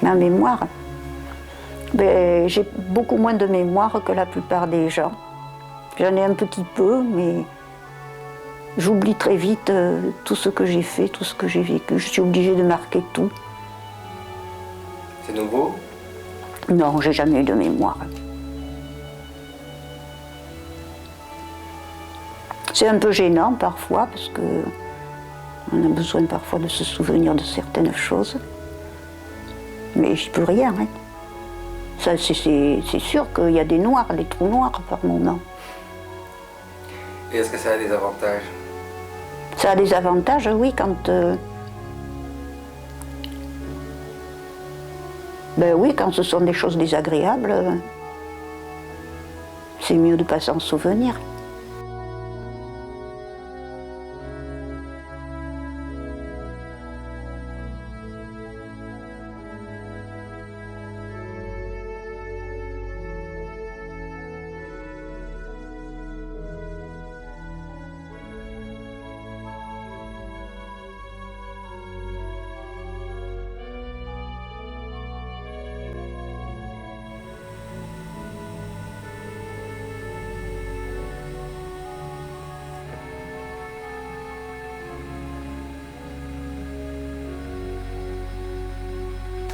Ma mémoire, ben, j'ai beaucoup moins de mémoire que la plupart des gens. J'en ai un petit peu, mais j'oublie très vite tout ce que j'ai fait, tout ce que j'ai vécu. Je suis obligée de marquer tout. C'est nouveau? Non, j'ai jamais eu de mémoire. C'est un peu gênant parfois, parce que on a besoin parfois de se souvenir de certaines choses. Mais j'y peux rien. Hein. Ça, c'est sûr qu'il y a des noirs, des trous noirs par moment. Et est-ce que ça a des avantages? Ça a des avantages, oui, quand ce sont des choses désagréables, c'est mieux de ne pas s'en souvenir.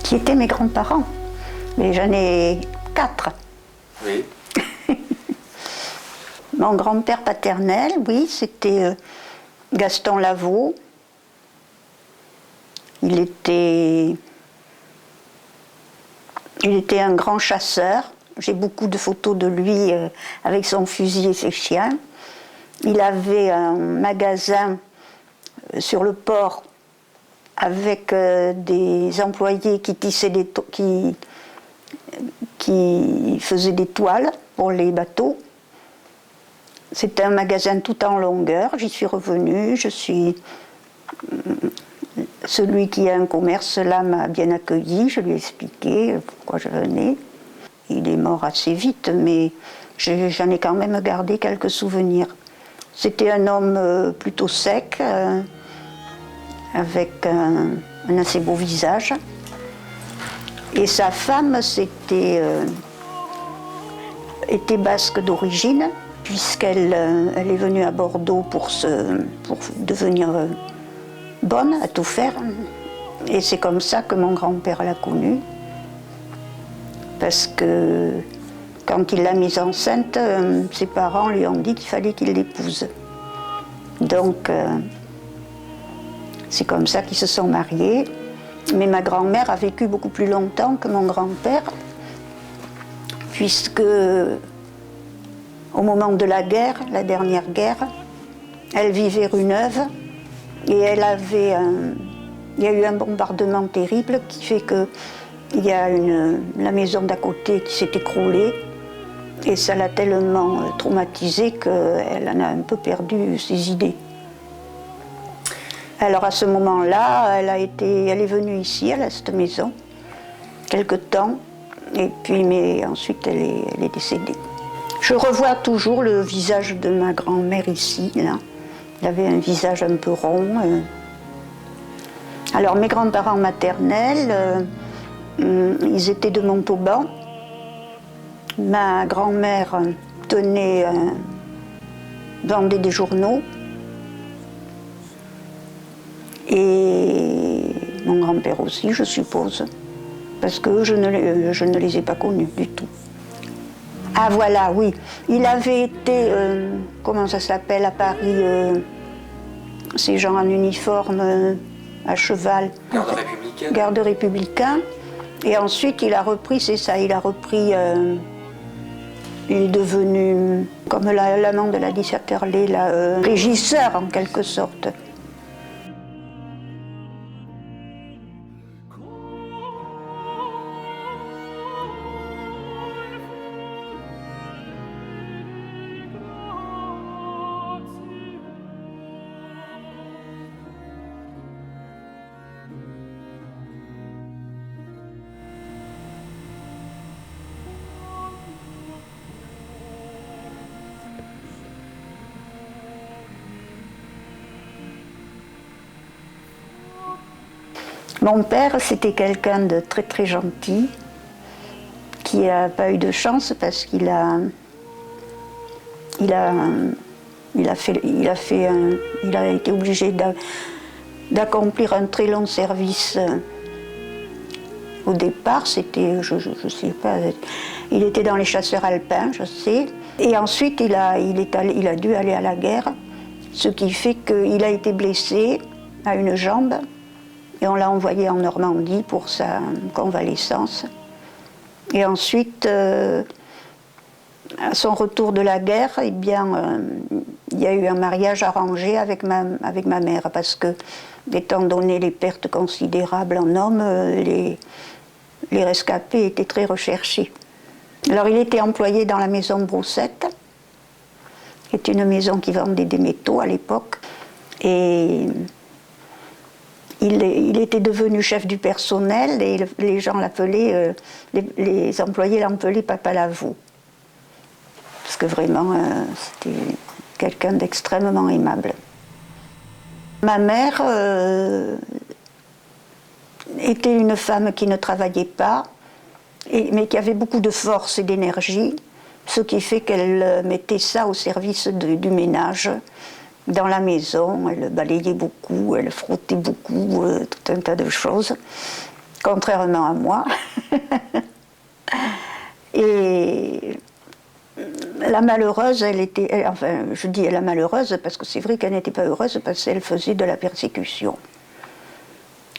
Qui étaient mes grands-parents. Mais j'en ai 4. Oui. Mon grand-père paternel, oui, c'était Gaston Lavaux. Il était un grand chasseur. J'ai beaucoup de photos de lui avec son fusil et ses chiens. Il avait un magasin sur le port avec des employés qui tissaient qui faisaient des toiles pour les bateaux. C'était un magasin tout en longueur. J'y suis revenue. Celui qui a un commerce là m'a bien accueilli. Je lui ai expliqué pourquoi je venais. Il est mort assez vite, mais j'en ai quand même gardé quelques souvenirs. C'était un homme plutôt sec, avec un assez beau visage. Et sa femme était basque d'origine, puisqu'elle est venue à Bordeaux pour devenir bonne à tout faire. Et c'est comme ça que mon grand-père l'a connue. Parce que quand il l'a mise enceinte, ses parents lui ont dit qu'il fallait qu'il l'épouse. Donc, c'est comme ça qu'ils se sont mariés. Mais ma grand-mère a vécu beaucoup plus longtemps que mon grand-père, puisque au moment de la guerre, la dernière guerre, elle vivait rue Neuve et il y a eu un bombardement terrible qui fait que il y a la maison d'à côté qui s'est écroulée et ça l'a tellement traumatisée qu'elle en a un peu perdu ses idées. Alors à ce moment-là, elle est venue ici, à cette maison, quelque temps, et puis mais ensuite elle est décédée. Je revois toujours le visage de ma grand-mère ici, là. Elle avait un visage un peu rond. Alors mes grands-parents maternels, ils étaient de Montauban. Ma grand-mère vendait des journaux. Et mon grand-père aussi, je suppose, parce que je ne les ai pas connus du tout. Ah voilà, oui. Il avait été, comment ça s'appelle à Paris, ces gens en uniforme, à cheval. Garde républicain. Garde républicain. Et ensuite, il a repris, c'est ça, il est devenu, comme l'amant de la Dissatterlé, régisseur en quelque sorte. Mon père, c'était quelqu'un de très très gentil, qui n'a pas eu de chance parce qu'il a été obligé d'accomplir un très long service. Au départ, c'était, je sais pas, il était dans les chasseurs alpins, je sais. Et ensuite, il a dû aller à la guerre, ce qui fait qu'il a été blessé à une jambe et on l'a envoyé en Normandie pour sa convalescence. Et ensuite, à son retour de la guerre, eh bien, il y a eu un mariage arrangé avec ma mère, parce que, étant donné les pertes considérables en hommes, les rescapés étaient très recherchés. Alors il était employé dans la maison Broussette, qui est une maison qui vendait des métaux à l'époque, et il était devenu chef du personnel et les gens l'appelaient, les employés l'appelaient Papa Lavaux. Parce que vraiment, c'était quelqu'un d'extrêmement aimable. Ma mère était une femme qui ne travaillait pas, mais qui avait beaucoup de force et d'énergie, ce qui fait qu'elle mettait ça au service du ménage dans la maison. Elle balayait beaucoup, elle frottait beaucoup, tout un tas de choses, contrairement à moi. Et la malheureuse, enfin, je dis la malheureuse parce que c'est vrai qu'elle n'était pas heureuse, parce qu'elle faisait de la persécution.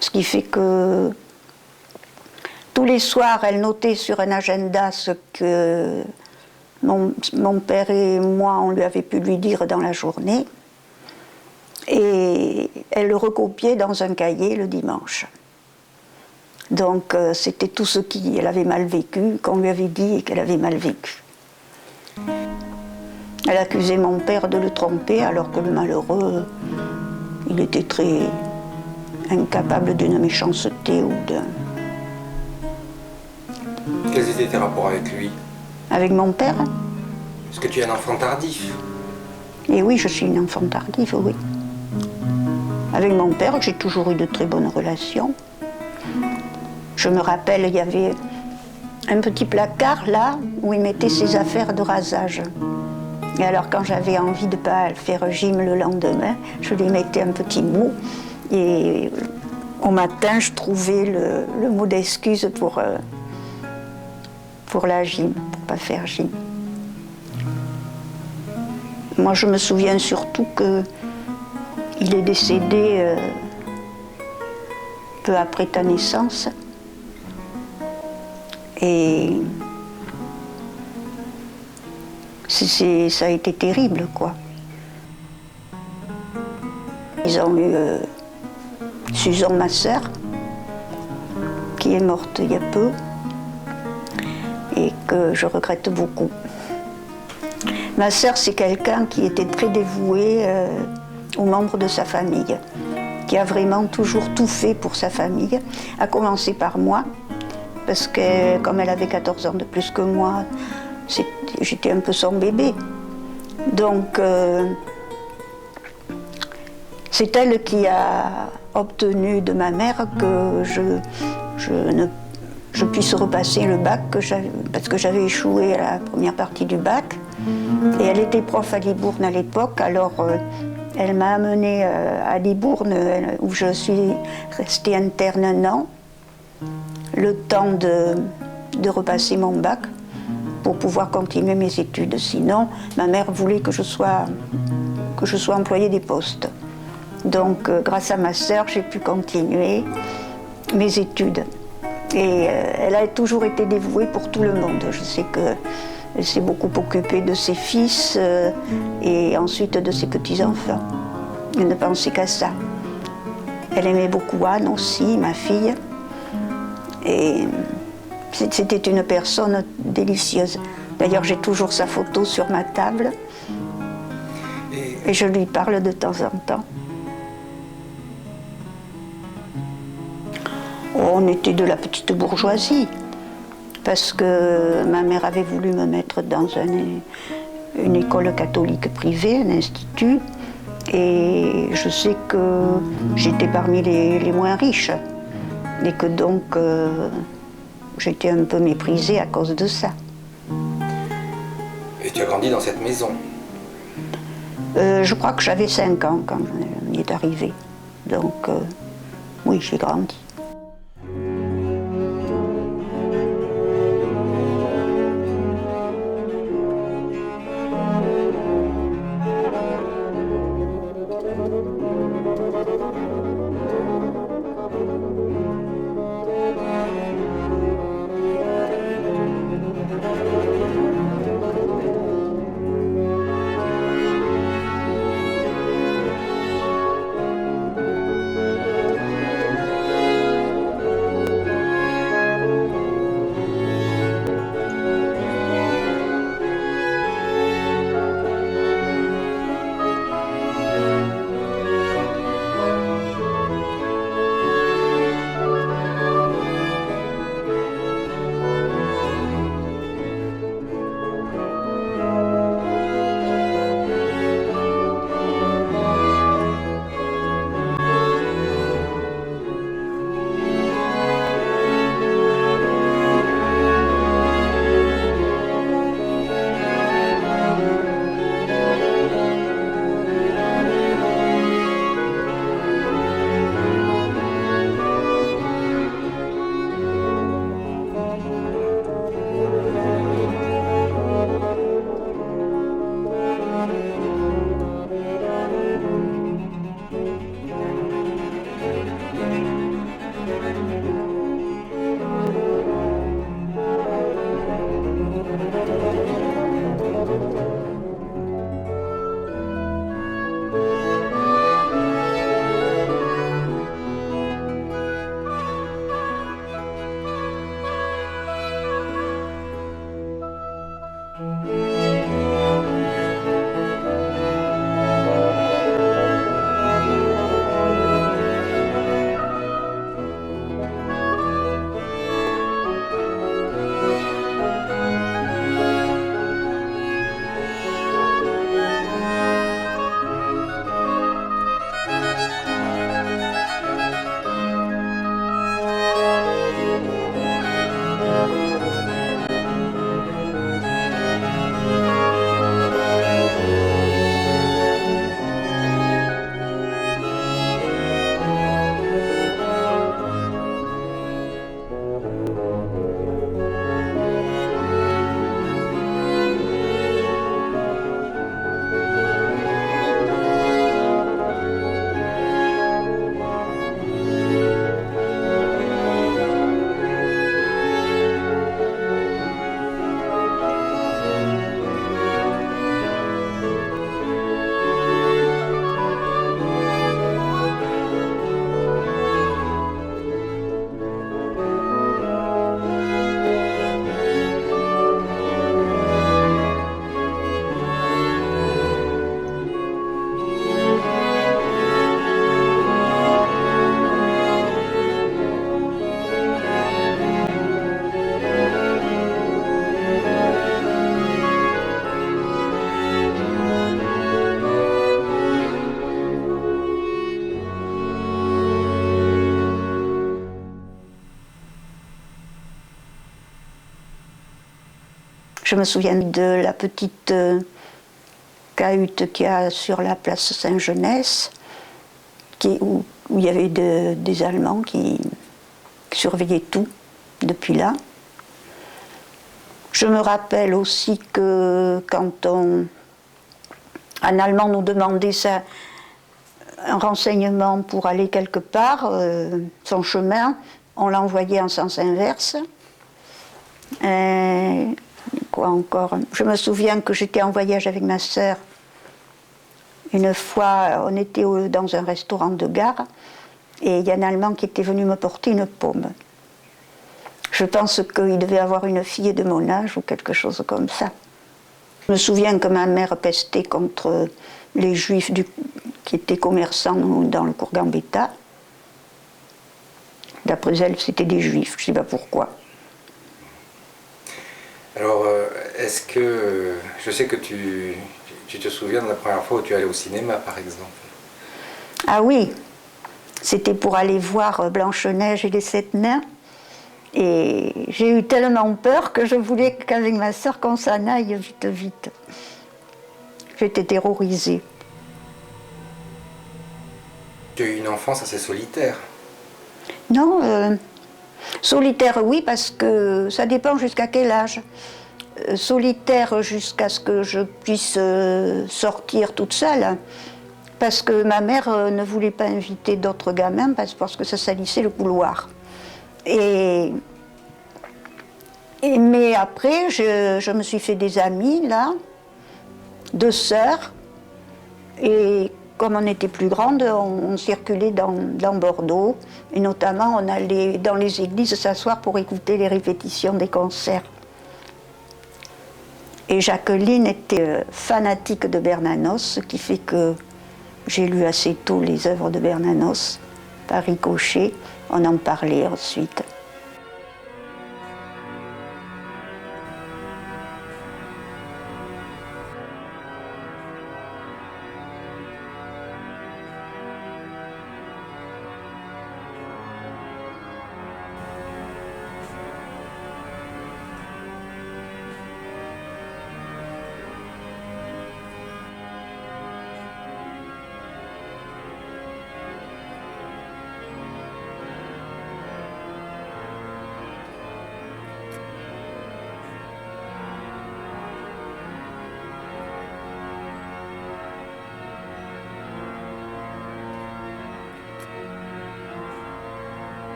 Ce qui fait que tous les soirs, elle notait sur un agenda ce que mon père et moi, on lui avait pu lui dire dans la journée. Et elle le recopiait dans un cahier le dimanche. Donc c'était tout ce qu'elle avait mal vécu, qu'on lui avait dit et qu'elle avait mal vécu. Elle accusait mon père de le tromper, alors que le malheureux, il était très incapable d'une méchanceté ou d'un... Quels étaient tes rapports avec lui? Avec mon père? Est-ce que tu es un enfant tardif? Et oui, je suis une enfant tardive, oui. Avec mon père, j'ai toujours eu de très bonnes relations. Je me rappelle, il y avait un petit placard là, où il mettait ses affaires de rasage. Et alors quand j'avais envie de ne pas faire gym le lendemain, je lui mettais un petit mot. Et au matin, je trouvais le mot d'excuse pour la gym, pour ne pas faire gym. Moi, je me souviens surtout qu'il est décédé peu après ta naissance. Et ça a été terrible, quoi. Ils ont eu Susan, ma sœur, qui est morte il y a peu, et que je regrette beaucoup. Ma sœur, c'est quelqu'un qui était très dévoué aux membres de sa famille, qui a vraiment toujours tout fait pour sa famille, à commencer par moi, parce que comme elle avait 14 ans de plus que moi, j'étais un peu son bébé. Donc, c'est elle qui a obtenu de ma mère que je puisse repasser le bac, parce que j'avais échoué à la première partie du bac. Et elle était prof à Libourne à l'époque, alors elle m'a amenée à Libourne, où je suis restée interne un an, le temps de repasser mon bac, pour pouvoir continuer mes études. Sinon, ma mère voulait que je sois employée des postes. Donc, grâce à ma sœur, j'ai pu continuer mes études. Et elle a toujours été dévouée pour tout le monde. Je sais qu'elle s'est beaucoup occupée de ses fils et ensuite de ses petits-enfants. Elle ne pensait qu'à ça. Elle aimait beaucoup Anne aussi, ma fille. Et c'était une personne délicieuse. D'ailleurs, j'ai toujours sa photo sur ma table. Et je lui parle de temps en temps. On était de la petite bourgeoisie, parce que ma mère avait voulu me mettre dans une école catholique privée, un institut, et je sais que j'étais parmi les moins riches. Et que donc j'étais un peu méprisée à cause de ça. Et tu as grandi dans cette maison? Je crois que j'avais 5 ans quand on y est arrivé. Donc oui, j'ai grandi. Je me souviens de la petite cahute qu'il y a sur la place Saint-Genès, où il y avait des Allemands qui surveillaient tout depuis là. Je me rappelle aussi que quand un Allemand nous demandait ça, un renseignement pour aller quelque part, son chemin, on l'envoyait en sens inverse. Quoi encore? Je me souviens que j'étais en voyage avec ma sœur. Une fois, on était dans un restaurant de gare et il y a un Allemand qui était venu me porter une pomme. Je pense qu'il devait avoir une fille de mon âge ou quelque chose comme ça. Je me souviens que ma mère pestait contre les Juifs qui étaient commerçants dans le cours Gambetta. D'après elle, c'était des Juifs, je ne sais pas pourquoi. Alors, est-ce que... Je sais que tu te souviens de la première fois où tu es allé au cinéma, par exemple. Ah oui, C'était pour aller voir Blanche-Neige et les 7 nains. Et j'ai eu tellement peur que je voulais qu'avec ma sœur qu'on s'en aille vite, vite. J'étais terrorisée. Tu as eu une enfance assez solitaire. Non, solitaire oui, parce que ça dépend jusqu'à quel âge. Solitaire jusqu'à ce que je puisse sortir toute seule. Parce que ma mère ne voulait pas inviter d'autres gamins parce que ça salissait le couloir. Mais après, je me suis fait des amis, là, 2 sœurs. Et comme on était plus grandes, on circulait dans Bordeaux. Et notamment, on allait dans les églises s'asseoir pour écouter les répétitions des concerts. Et Jacqueline était fanatique de Bernanos, ce qui fait que j'ai lu assez tôt les œuvres de Bernanos, par ricochet. On en parlait ensuite.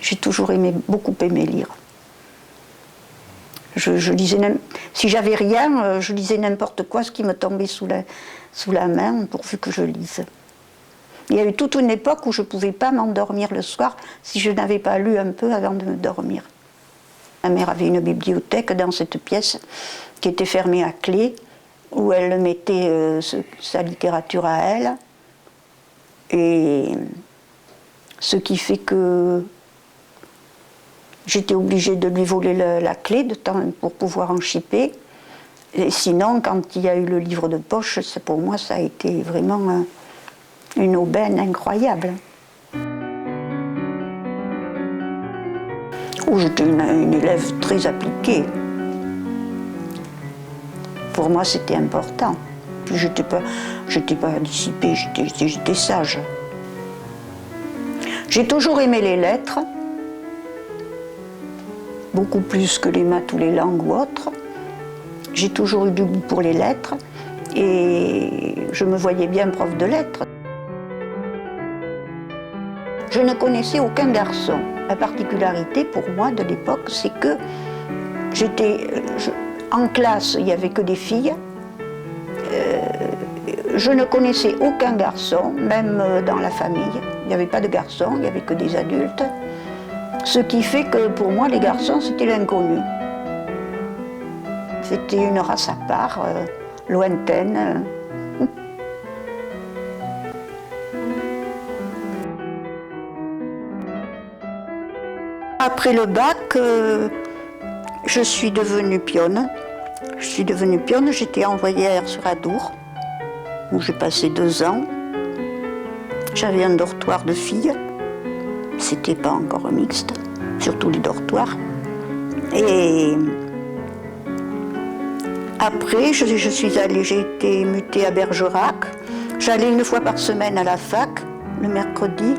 J'ai toujours beaucoup aimé lire. Je lisais, si j'avais rien, je lisais n'importe quoi, ce qui me tombait sous la main, pourvu que je lise. Il y a eu toute une époque où je ne pouvais pas m'endormir le soir si je n'avais pas lu un peu avant de me dormir. Ma mère avait une bibliothèque dans cette pièce qui était fermée à clé, où elle mettait sa littérature à elle. Et ce qui fait que j'étais obligée de lui voler la clé de temps pour pouvoir en chipper. Et sinon, quand il y a eu le livre de poche, pour moi, ça a été vraiment une aubaine incroyable. J'étais une élève très appliquée. Pour moi, c'était important. Je n'étais pas dissipée, j'étais sage. J'ai toujours aimé les lettres, beaucoup plus que les maths ou les langues ou autres. J'ai toujours eu du goût pour les lettres et je me voyais bien prof de lettres. Je ne connaissais aucun garçon. La particularité pour moi de l'époque, c'est que en classe, il n'y avait que des filles. Je ne connaissais aucun garçon, même dans la famille. Il n'y avait pas de garçons, il n'y avait que des adultes. Ce qui fait que pour moi, les garçons, c'était l'inconnu. C'était une race à part, lointaine. Après le bac, je suis devenue pionne. J'étais envoyée à Ers-sur-Adour, où j'ai passé 2 ans. J'avais un dortoir de filles. C'était pas encore mixte, surtout les dortoirs. Et après, j'ai été mutée à Bergerac. J'allais 1 fois par semaine à la fac, le mercredi,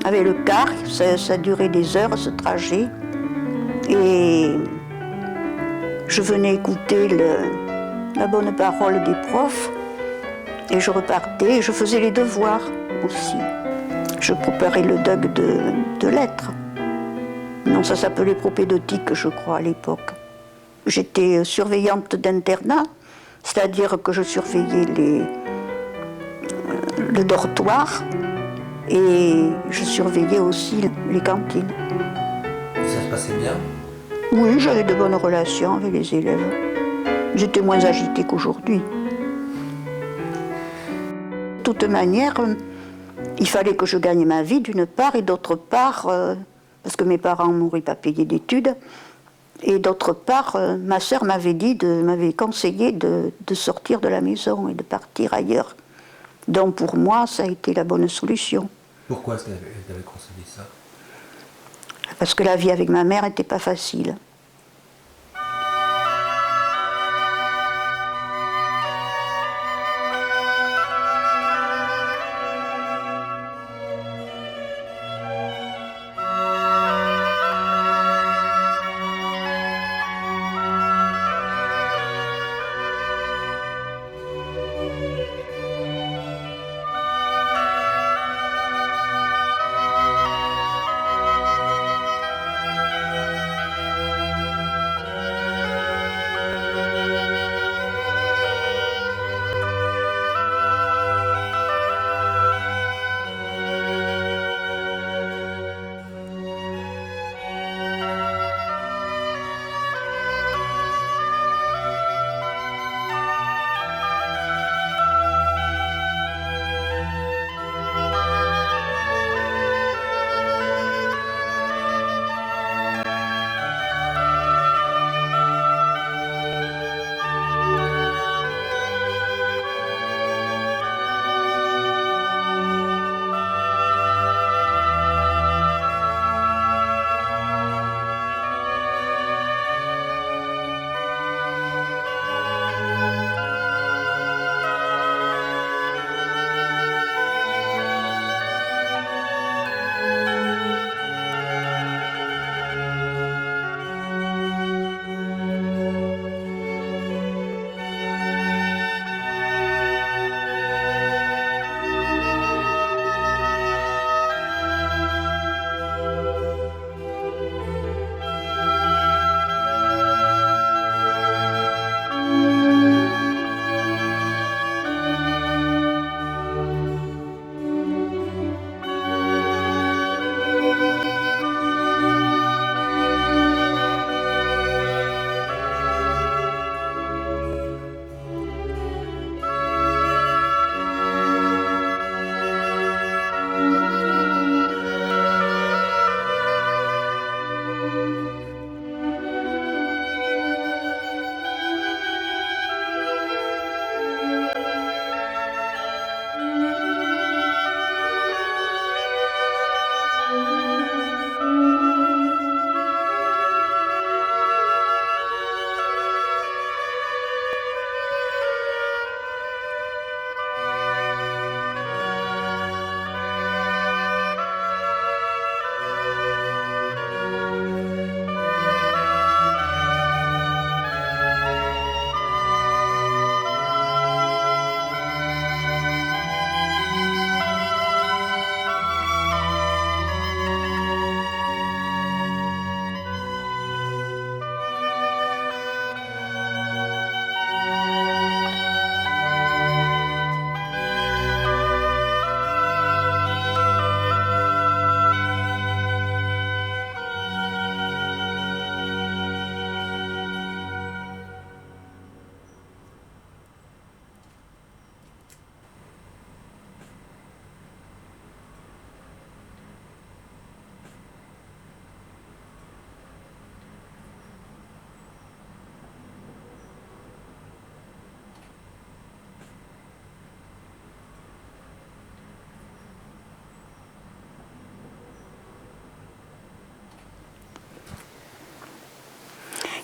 avec le car. Ça durait des heures, ce trajet. Et je venais écouter la bonne parole des profs. Et je repartais, et je faisais les devoirs aussi. Je préparais le DUG de lettres. Non, ça s'appelait propédeutique, je crois, à l'époque. J'étais surveillante d'internat, c'est-à-dire que je surveillais le dortoir et je surveillais aussi les cantines. Ça se passait bien? Oui, j'avais de bonnes relations avec les élèves. J'étais moins agitée qu'aujourd'hui. De toute manière, il fallait que je gagne ma vie d'une part et d'autre part, parce que mes parents m'auraient pas payé d'études, et d'autre part, ma sœur m'avait conseillé de sortir de la maison et de partir ailleurs. Donc pour moi, ça a été la bonne solution. Pourquoi est-ce qu'elle t'avait conseillé ça? Parce que la vie avec ma mère n'était pas facile.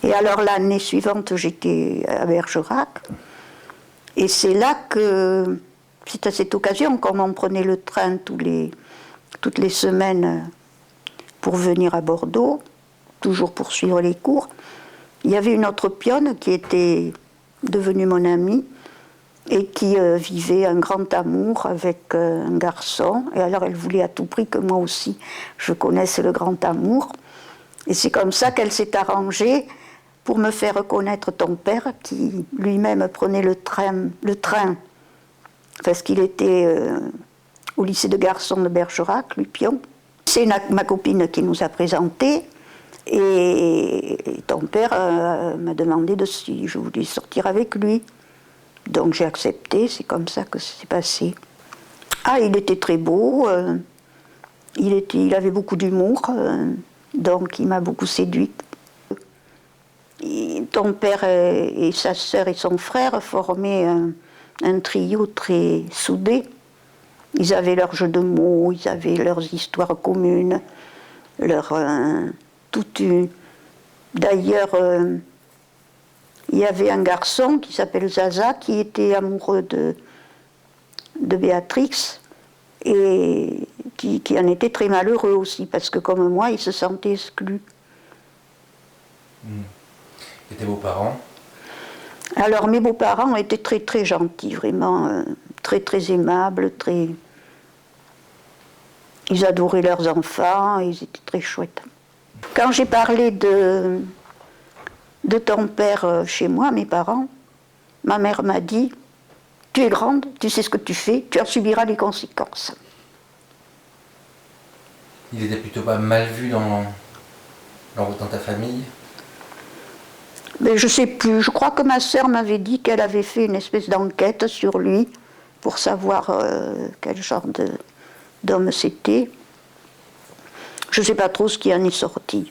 Et alors l'année suivante, j'étais à Bergerac. Et c'est là que, c'est à cette occasion, comme on prenait le train toutes les semaines pour venir à Bordeaux, toujours pour suivre les cours, il y avait une autre pionne qui était devenue mon amie et qui vivait un grand amour avec un garçon. Et alors elle voulait à tout prix que moi aussi je connaisse le grand amour. Et c'est comme ça qu'elle s'est arrangée pour me faire connaître ton père, qui lui-même prenait le train, parce qu'il était au lycée de garçons de Bergerac, lui Pion. C'est ma copine qui nous a présentés. Et ton père m'a demandé si je voulais sortir avec lui. Donc j'ai accepté, c'est comme ça que ça s'est passé. Ah, il était très beau, il avait beaucoup d'humour, donc il m'a beaucoup séduite. Ton père et sa sœur et son frère formaient un trio très soudé. Ils avaient leurs jeux de mots, ils avaient leurs histoires communes, D'ailleurs, il y avait un garçon qui s'appelle Zaza qui était amoureux de Béatrix et qui en était très malheureux aussi parce que comme moi, il se sentait exclu. Et tes beaux-parents? Alors mes beaux-parents étaient très très gentils, vraiment très très aimables, ils adoraient leurs enfants, ils étaient très chouettes. Quand j'ai parlé de ton père chez moi, mes parents, ma mère m'a dit « Tu es grande, tu sais ce que tu fais, tu en subiras les conséquences. » Il était plutôt pas mal vu dans ta famille? Mais je sais plus, je crois que ma sœur m'avait dit qu'elle avait fait une espèce d'enquête sur lui pour savoir quel genre d'homme c'était. Je ne sais pas trop ce qui en est sorti.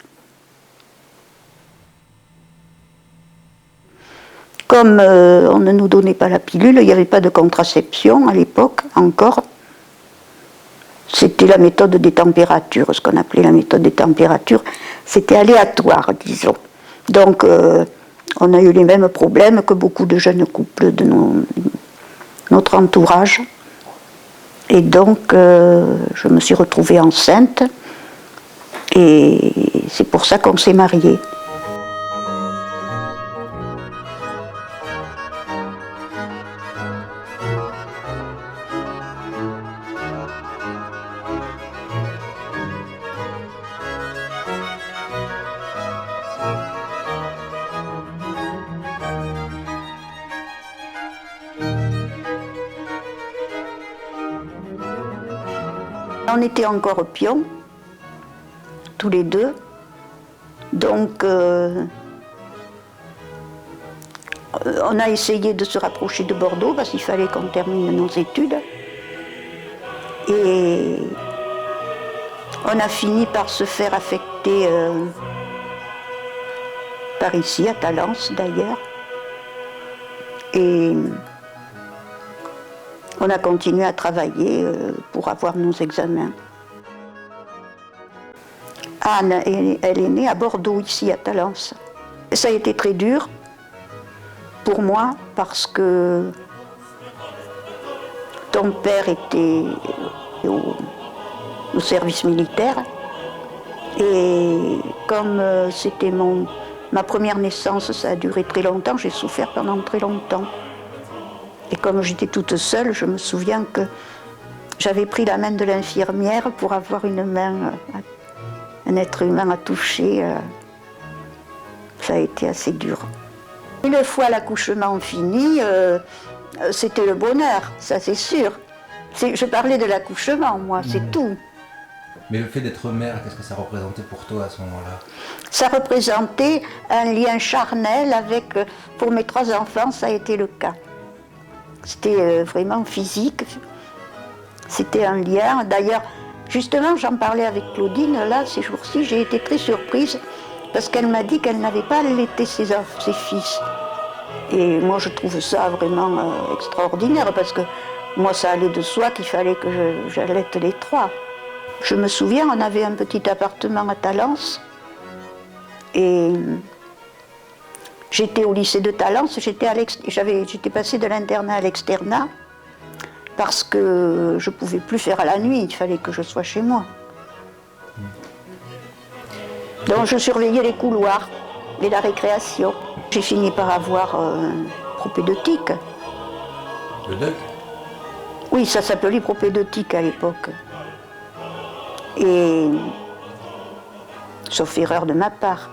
Comme on ne nous donnait pas la pilule, il n'y avait pas de contraception à l'époque encore. C'était la méthode des températures, ce qu'on appelait la méthode des températures. C'était aléatoire, disons. Donc, on a eu les mêmes problèmes que beaucoup de jeunes couples de notre entourage. Et donc, je me suis retrouvée enceinte. Et c'est pour ça qu'on s'est mariés. On était encore pions, tous les deux, donc on a essayé de se rapprocher de Bordeaux parce qu'il fallait qu'on termine nos études. Et on a fini par se faire affecter par ici, à Talence d'ailleurs. Et on a continué à travailler pour avoir nos examens. Anne, elle est née à Bordeaux, ici à Talence. Ça a été très dur pour moi parce que ton père était au service militaire et comme c'était ma première naissance, ça a duré très longtemps, j'ai souffert pendant très longtemps. Et comme j'étais toute seule, je me souviens que j'avais pris la main de l'infirmière pour avoir une main, un être humain à toucher. Ça a été assez dur. Une fois l'accouchement fini, c'était le bonheur, ça c'est sûr. Je parlais de l'accouchement, moi, c'est tout. Mais le fait d'être mère, qu'est-ce que ça représentait pour toi à ce moment-là? Ça représentait un lien charnel avec, pour mes 3 enfants, ça a été le cas. C'était vraiment physique, c'était un lien. D'ailleurs, justement, j'en parlais avec Claudine, là, ces jours-ci, j'ai été très surprise parce qu'elle m'a dit qu'elle n'avait pas allaité ses fils. Et moi, je trouve ça vraiment extraordinaire parce que moi, ça allait de soi qu'il fallait que j'allaite les 3. Je me souviens, on avait un petit appartement à Talence et j'étais au lycée de Talence, j'étais passée de l'internat à l'externat parce que je ne pouvais plus faire à la nuit, il fallait que je sois chez moi. Donc je surveillais les couloirs et la récréation. J'ai fini par avoir propédeutique. Le DUC? Oui, ça s'appelait propédeutique à l'époque. Et sauf erreur de ma part.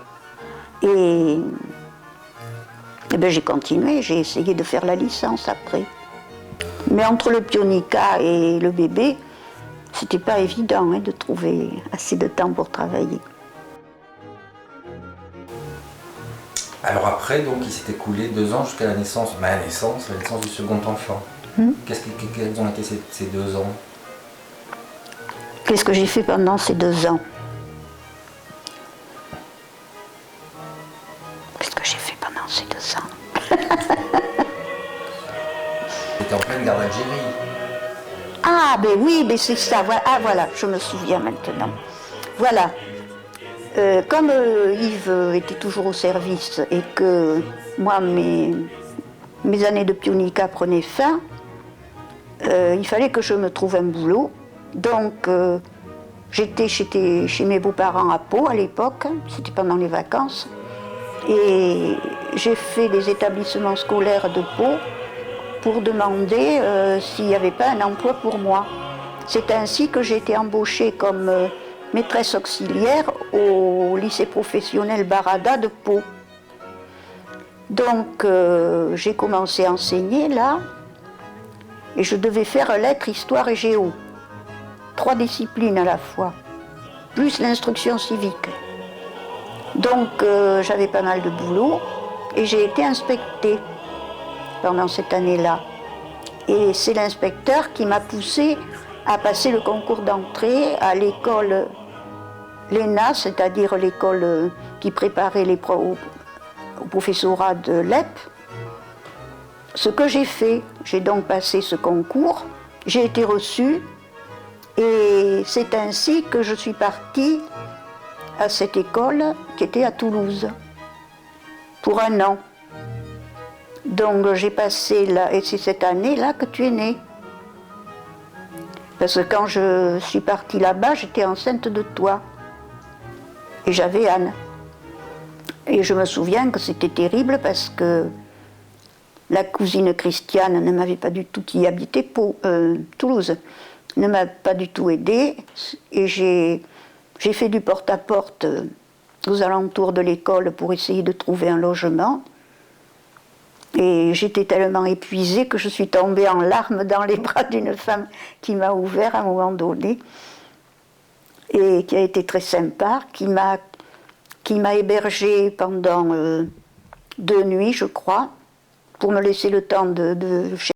Et ben, j'ai continué, j'ai essayé de faire la licence après. Mais entre le pionica et le bébé, c'était pas évident de trouver assez de temps pour travailler. Alors après, donc, il s'est écoulé 2 ans jusqu'à la naissance du second enfant. Quels ont été ces 2 ans? Qu'est-ce que j'ai fait pendant ces 2 ans? Qu'est-ce que j'ai fait pendant ces 2 ans? C'était en pleine guerre d'Algérie. Ah, ben oui, ben c'est ça. Ah, voilà, je me souviens maintenant. Voilà. Comme Yves était toujours au service et que moi, mes années de pionica prenaient fin, il fallait que je me trouve un boulot. Donc, j'étais chez mes beaux-parents à Pau à l'époque, c'était pendant les vacances, et j'ai fait des établissements scolaires de Pau pour demander s'il n'y avait pas un emploi pour moi. C'est ainsi que j'ai été embauchée comme maîtresse auxiliaire au lycée professionnel Barada de Pau. Donc j'ai commencé à enseigner là, et je devais faire lettres, histoire et géo. 3 disciplines à la fois, plus l'instruction civique. Donc j'avais pas mal de boulot, et j'ai été inspectée pendant cette année-là. Et c'est l'inspecteur qui m'a poussée à passer le concours d'entrée à l'école l'ENA, c'est-à-dire l'école qui préparait au professorat de l'EP. Ce que j'ai fait, j'ai donc passé ce concours, j'ai été reçue, et c'est ainsi que je suis partie à cette école qui était à Toulouse, pour 1 an. Donc j'ai passé là, et c'est cette année-là que tu es née. Parce que quand je suis partie là-bas, j'étais enceinte de toi. Et j'avais Anne. Et je me souviens que c'était terrible parce que la cousine Christiane ne m'avait pas du tout, qui habitait Toulouse, ne m'a pas du tout aidée. Et j'ai fait du porte-à-porte aux alentours de l'école pour essayer de trouver un logement. Et j'étais tellement épuisée que je suis tombée en larmes dans les bras d'une femme qui m'a ouvert à un moment donné et qui a été très sympa, qui m'a hébergée pendant 2 nuits, je crois, pour me laisser le temps de